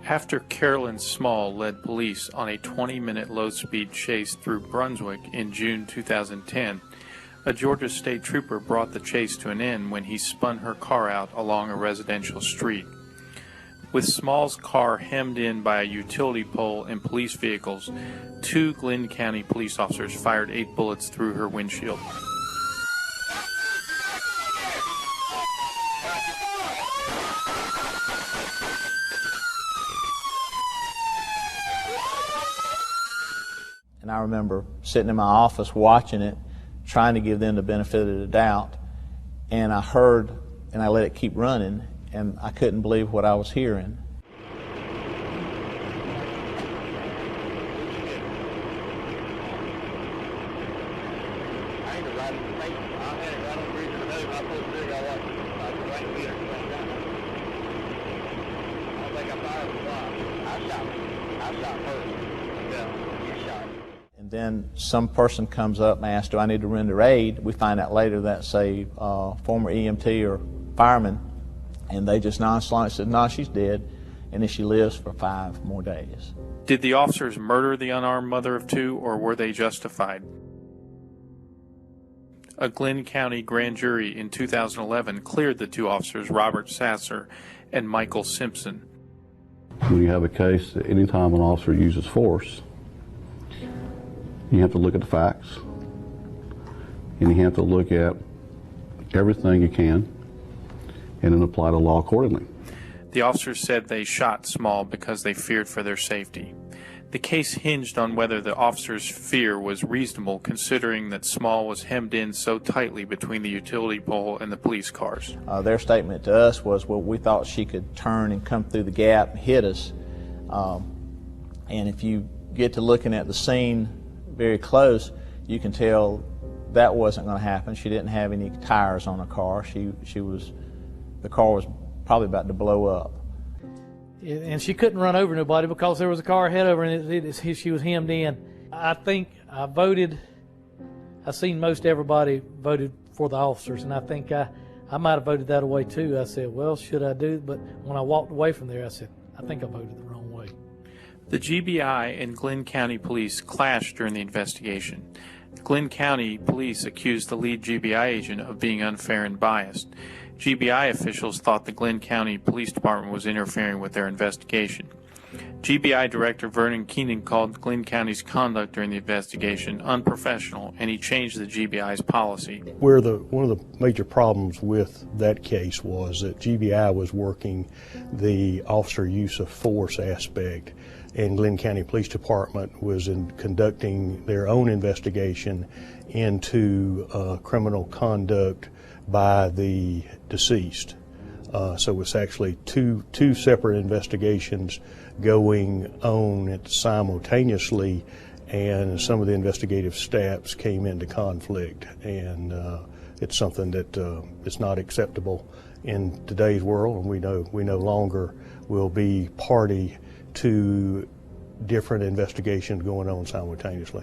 After Carolyn Small led police on a 20-minute low-speed chase through Brunswick in June 2010, a Georgia state trooper brought the chase to an end when he spun her car out along a residential street. With Small's car hemmed in by a utility pole and police vehicles, 2 Glynn County police officers fired 8 bullets through her windshield. And I remember sitting in my office watching it, trying to give them the benefit of the doubt, and I heard, and I let it keep running, and I couldn't believe what I was hearing. And then some person comes up and asks, do I need to render aid? We find out later that's a former EMT or fireman, and they just nonchalantly said, no, she's dead, and then she lives for 5 more days. Did the officers murder the unarmed mother of 2, or were they justified? A Glynn County grand jury in 2011 cleared the 2 officers, Robert Sasser and Michael Simpson. When you have a case, anytime an officer uses force, you have to look at the facts, and you have to look at everything you can, and then apply the law accordingly. The officers said they shot Small because they feared for their safety. The case hinged on whether the officers' fear was reasonable, considering that Small was hemmed in so tightly between the utility pole and the police cars. Their statement to us was, well, we thought she could turn and come through the gap and hit us. And if you get to looking at the scene very close, you can tell that wasn't going to happen. She didn't have any tires on the car. The car was probably about to blow up. And she couldn't run over nobody because there was a car ahead of her and she was hemmed in. I think I seen most everybody voted for the officers, and I think I might have voted that way too. I said, well, should I do? But when I walked away from there, I said, I think I voted the wrong way. The GBI and Glynn County Police clashed during the investigation. Glynn County Police accused the lead GBI agent of being unfair and biased. GBI officials thought the Glynn County Police Department was interfering with their investigation. GBI Director Vernon Keenan called Glynn County's conduct during the investigation unprofessional, and he changed the GBI's policy. One of the major problems with that case was that GBI was working the officer use of force aspect, and Glynn County Police Department was conducting their own investigation into criminal conduct by the deceased. So it's actually two separate investigations going on simultaneously, and some of the investigative steps came into conflict, and it's something that is not acceptable in today's world, and we no longer will be party to different investigations going on simultaneously.